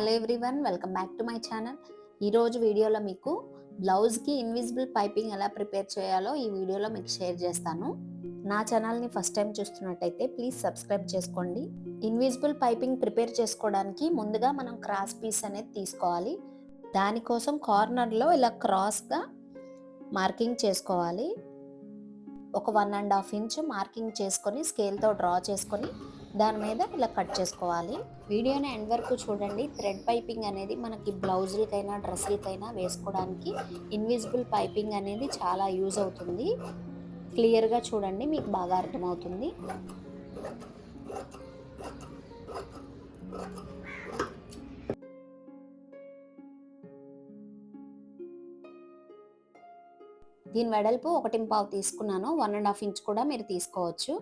Hello everyone, welcome back to my channel. ఈరోజు వీడియోలో మీకు బ్లౌజ్కి ఇన్విజిబుల్ పైపింగ్ ఎలా ప్రిపేర్ చేయాలో ఈ వీడియోలో మీకు షేర్ చేస్తాను. నా ఛానల్ని ఫస్ట్ టైం చూస్తున్నట్టయితే ప్లీజ్ సబ్స్క్రైబ్ చేసుకోండి. ఇన్విజిబుల్ పైపింగ్ ప్రిపేర్ చేసుకోవడానికి ముందుగా మనం క్రాస్ పీస్ అనేది తీసుకోవాలి. దానికోసం కార్నర్లో ఇలా క్రాస్గా మార్కింగ్ చేసుకోవాలి. ఒక 1.5 ఇంచ్ మార్కింగ్ చేసుకొని స్కేల్తో డ్రా చేసుకొని దాని మీద ఇలా కట్ చేసుకోవాలి. వీడియోని ఎండ్ వరకు చూడండి. థ్రెడ్ పైపింగ్ అనేది మనకి బ్లౌజులకైనా డ్రెస్సులకైనా వేసుకోవడానికి ఇన్విజిబుల్ పైపింగ్ అనేది చాలా యూజ్ అవుతుంది. క్లియర్గా చూడండి, మీకు బాగా అర్థమవుతుంది. దీని వెడల్పు 1.5 తీసుకున్నాను. 1.5 ఇంచ్ కూడా మీరు తీసుకోవచ్చు.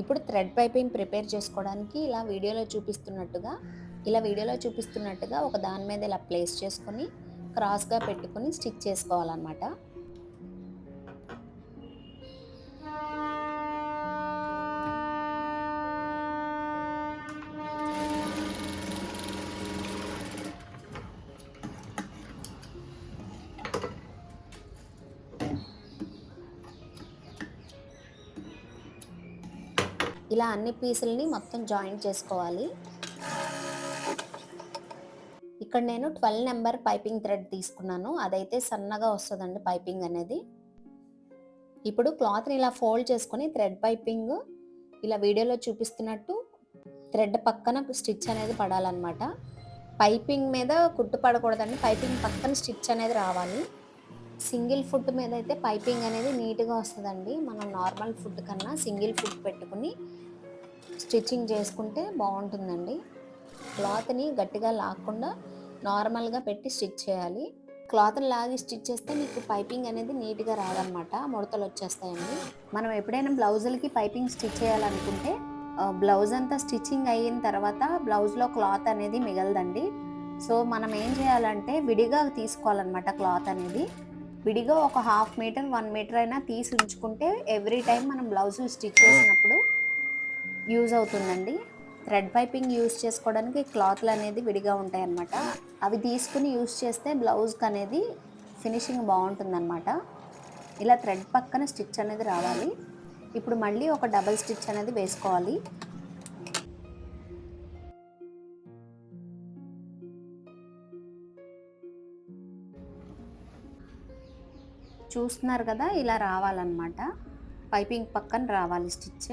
ఇప్పుడు థ్రెడ్ పైపింగ్ ప్రిపేర్ చేసుకోవడానికి ఇలా వీడియోలో చూపిస్తున్నట్టుగా ఒక దాని మీద ఇలా ప్లేస్ చేసుకొని క్రాస్గా పెట్టుకొని స్టిచ్ చేసుకోవాలన్నమాట. ఇలా అన్ని పీసులని మొత్తం జాయింట్ చేసుకోవాలి. ఇక్కడ నేను 12 నెంబర్ పైపింగ్ థ్రెడ్ తీసుకున్నాను. అదైతే సన్నగా వస్తుందండి పైపింగ్ అనేది. ఇప్పుడు క్లాత్ని ఇలా ఫోల్డ్ చేసుకొని థ్రెడ్ పైపింగ్ ఇలా వీడియోలో చూపిస్తున్నట్టు థ్రెడ్ పక్కన స్టిచ్ అనేది పడాలన్నమాట. పైపింగ్ మీద కుట్టు పడకూడదండి, పైపింగ్ పక్కన స్టిచ్ అనేది రావాలి. సింగిల్ ఫుట్ మీద అయితే పైపింగ్ అనేది నీట్గా వస్తుందండి. మనం నార్మల్ ఫుట్ కన్నా సింగిల్ ఫుట్ పెట్టుకుని స్టిచ్చింగ్ చేసుకుంటే బాగుంటుందండి. క్లాత్ని గట్టిగా లాక్కుండా నార్మల్గా పెట్టి స్టిచ్ చేయాలి. క్లాత్ని లాగి స్టిచ్ చేస్తే మీకు పైపింగ్ అనేది నీట్గా రాదనమాట, ముడతలు వచ్చేస్తాయండి. మనం ఎప్పుడైనా బ్లౌజులకి పైపింగ్ స్టిచ్ చేయాలనుకుంటే బ్లౌజ్ అంతా స్టిచ్చింగ్ అయిన తర్వాత బ్లౌజ్లో క్లాత్ అనేది మిగలదండి. సో మనం ఏం చేయాలంటే విడిగా తీసుకోవాలన్నమాట. క్లాత్ అనేది విడిగా ఒక 1/2 మీటర్ 1 మీటర్ అయినా తీసి ఉంచుకుంటే ఎవ్రీ టైం మనం బ్లౌజులు స్టిచ్ చేసినప్పుడు యూజ్ అవుతుందండి. థ్రెడ్ పైపింగ్ యూజ్ చేసుకోవడానికి క్లాత్లు అనేది విడిగా ఉంటాయి అన్నమాట. అవి తీసుకుని యూజ్ చేస్తే బ్లౌజ్కి అనేది ఫినిషింగ్ బాగుంటుందన్నమాట. ఇలా థ్రెడ్ పక్కన స్టిచ్ అనేది రావాలి. ఇప్పుడు మళ్ళీ ఒక డబల్ స్టిచ్ అనేది వేసుకోవాలి. చూస్తున్నారు కదా, ఇలా రావాలన్నమాట. పైపింగ్ పక్కన రావాలి స్టిచ్.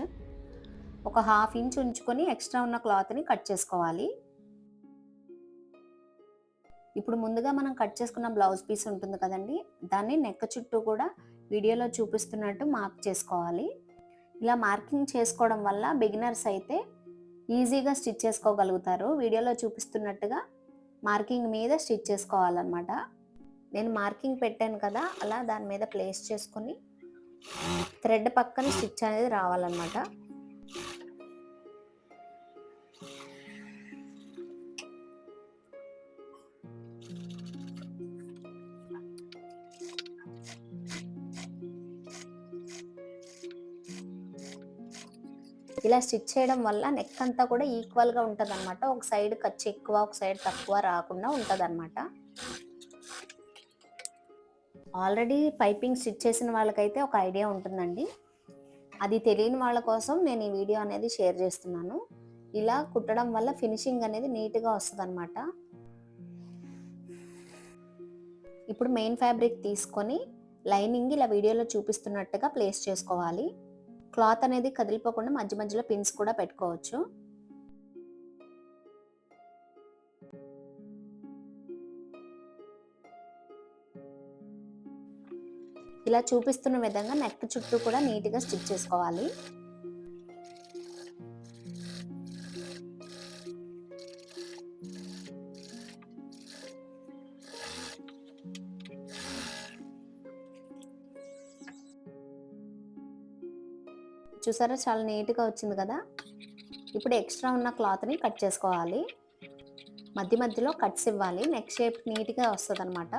ఒక 1/2 ఇంచ్ ఉంచుకొని ఎక్స్ట్రా ఉన్న క్లాత్ని కట్ చేసుకోవాలి. ఇప్పుడు ముందుగా మనం కట్ చేసుకున్న బ్లౌజ్ పీస్ ఉంటుంది కదండి, దాన్ని నెక్ చుట్టూ కూడా వీడియోలో చూపిస్తున్నట్టు మార్క్ చేసుకోవాలి. ఇలా మార్కింగ్ చేసుకోవడం వల్ల బిగినర్స్ అయితే ఈజీగా స్టిచ్ చేసుకోగలుగుతారు. వీడియోలో చూపిస్తున్నట్టుగా మార్కింగ్ మీద స్టిచ్ చేసుకోవాలన్నమాట. నేను మార్కింగ్ పెట్టాను కదా, అలా దాని మీద ప్లేస్ చేసుకొని థ్రెడ్ పక్కన స్టిచ్ అనేది రావాలన్నమాట. ఇలా స్టిచ్ చేయడం వల్ల నెక్ అంతా కూడా ఈక్వల్గా ఉంటుంది అనమాట. ఒక సైడ్ ఖర్చు ఎక్కువ, ఒక సైడ్ తక్కువ రాకుండా ఉంటుంది అనమాట. ఆల్రెడీ పైపింగ్ స్టిచ్ చేసిన వాళ్ళకైతే ఒక ఐడియా ఉంటుందండి. అది తెలియని వాళ్ళ కోసం నేను ఈ వీడియో అనేది షేర్ చేస్తున్నాను. ఇలా కుట్టడం వల్ల ఫినిషింగ్ అనేది నీట్గా వస్తుంది అనమాట. ఇప్పుడు మెయిన్ ఫ్యాబ్రిక్ తీసుకొని లైనింగ్ ఇలా వీడియోలో చూపిస్తున్నట్టుగా ప్లేస్ చేసుకోవాలి. క్లాత్ అనేది కదిలిపోకుండా మధ్య మధ్యలో పిన్స్ కూడా పెట్టుకోవచ్చు. ఇలా చూపిస్తున్న విధంగా నెక్ చుట్టూ కూడా నీట్గా స్టిచ్ చేసుకోవాలి. చూసారా, చాలా నీట్గా వచ్చింది కదా. ఇప్పుడు ఎక్స్ట్రా ఉన్న క్లాత్ని కట్ చేసుకోవాలి. మధ్య మధ్యలో కట్స్ ఇవ్వాలి, నెక్ షేప్ నీట్గా వస్తుంది అనమాట.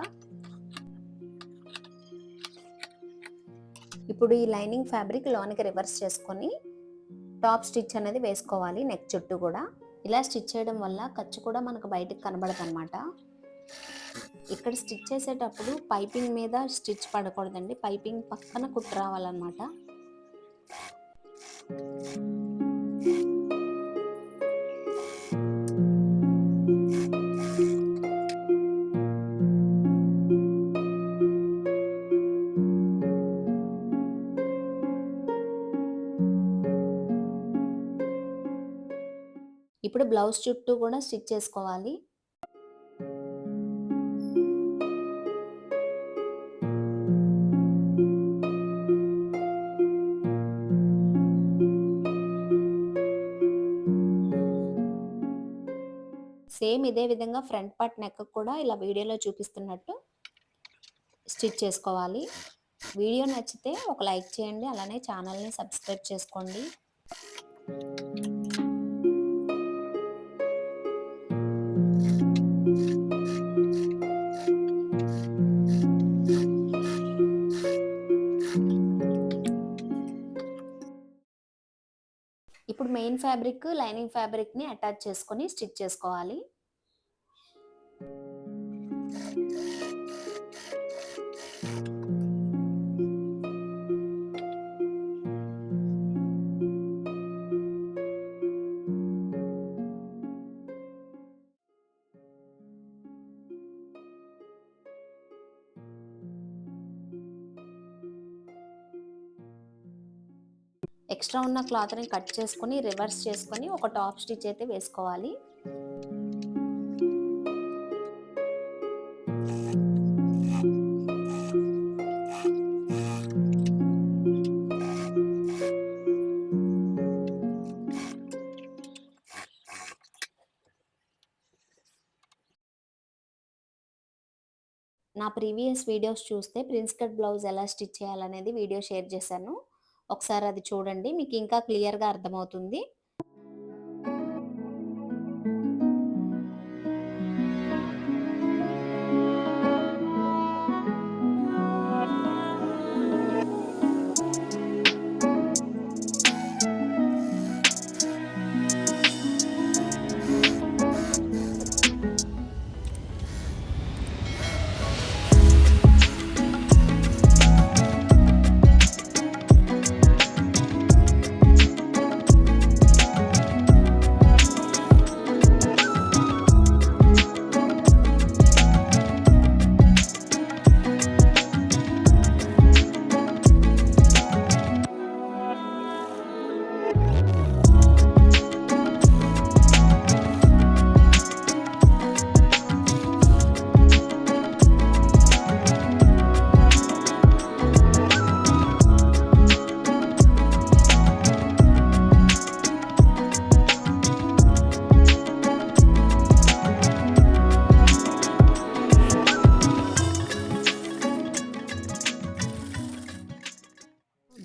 ఇప్పుడు ఈ లైనింగ్ ఫ్యాబ్రిక్ లోనికి రివర్స్ చేసుకొని టాప్ స్టిచ్ అనేది వేసుకోవాలి నెక్ చుట్టూ కూడా. ఇలా స్టిచ్ చేయడం వల్ల ఖర్చు కూడా మనకు బయటకు కనబడదనమాట. ఇక్కడ స్టిచ్ చేసేటప్పుడు పైపింగ్ మీద స్టిచ్ పడకూడదండి. పైపింగ్ పక్కన కుట్టు రావాలన్నమాట. ఇప్పుడు బ్లౌజ్ చుట్టూ కూడా స్టిచ్ చేసుకోవాలి. సేమ్ ఇదే విధంగా ఫ్రంట్ పార్ట్ నెక్ కూడా ఇలా వీడియోలో చూపిస్తున్నట్టు స్టిచ్ చేసుకోవాలి. వీడియో నచ్చితే ఒక లైక్ చేయండి. అలానే ఛానల్ని సబ్స్క్రైబ్ చేసుకోండి. ఇప్పుడు మెయిన్ ఫ్యాబ్రిక్ లైనింగ్ ఫ్యాబ్రిక్ని అటాచ్ చేసుకొని స్టిచ్ చేసుకోవాలి. ఎక్స్ట్రా ఉన్న క్లాత్ని కట్ చేసుకొని రివర్స్ చేసుకొని ఒక టాప్ స్టిచ్ అయితే వేసుకోవాలి. నా ప్రీవియస్ వీడియోస్ చూస్తే ప్రిన్స్ కట్ బ్లౌజ్ ఎలా స్టిచ్ చేయాలనేది వీడియో షేర్ చేశాను. ఒకసారి అది చూడండి, మీకు ఇంకా క్లియర్గా అర్థమవుతుంది.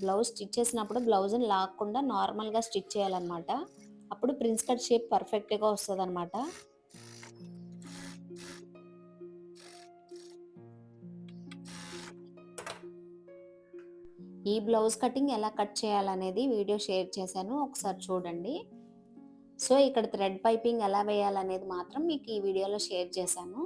బ్లౌజ్ స్టిచ్ చేసినప్పుడు బ్లౌజ్ని లాక్కుండా నార్మల్గా స్టిచ్ చేయాలన్నమాట. అప్పుడు ప్రిన్స్ కట్ షేప్ పర్ఫెక్ట్గా వస్తుంది అనమాట. ఈ బ్లౌజ్ కటింగ్ ఎలా కట్ చేయాలనేది వీడియో షేర్ చేశాను, ఒకసారి చూడండి. సో ఇక్కడ థ్రెడ్ పైపింగ్ ఎలా వేయాలనేది మాత్రం మీకు ఈ వీడియోలో షేర్ చేశాను.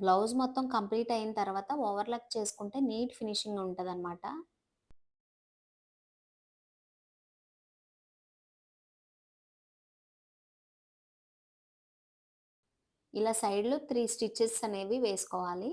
బ్లౌజ్ మొత్తం కంప్లీట్ అయిన తర్వాత ఓవర్లాక్ చేసుకుంటే నీట్ ఫినిషింగ్ ఉంటుందన్నమాట. ఇలా సైడ్లో 3 స్టిచెస్ అనేవి వేసుకోవాలి.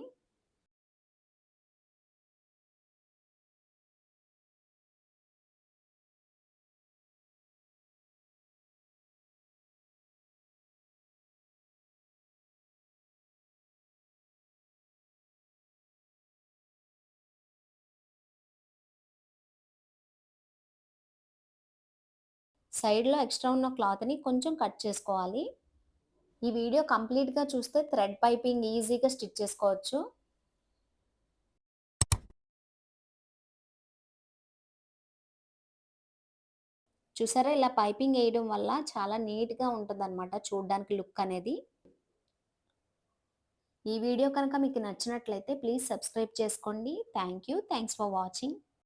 సైడ్‌లో ఎక్స్ట్రా ఉన్న క్లాత్‌ని కొంచెం కట్ చేసుకోవాలి. ఈ వీడియో కంప్లీట్‌గా చూస్తే థ్రెడ్ పైపింగ్ ఈజీగా స్టిచ్ చేసుకోవచ్చు. చూసారా ఇలా పైపింగ్ ఎయడం వల్ల చాలా నీట్‌గా ఉంటదనమాట చూడ్డానికి లుక్ అనేది. ఈ వీడియో కనుక మీకు నచ్చినట్లయితే ప్లీజ్ సబ్స్క్రైబ్ చేసుకోండి. Thank you. Thanks for watching.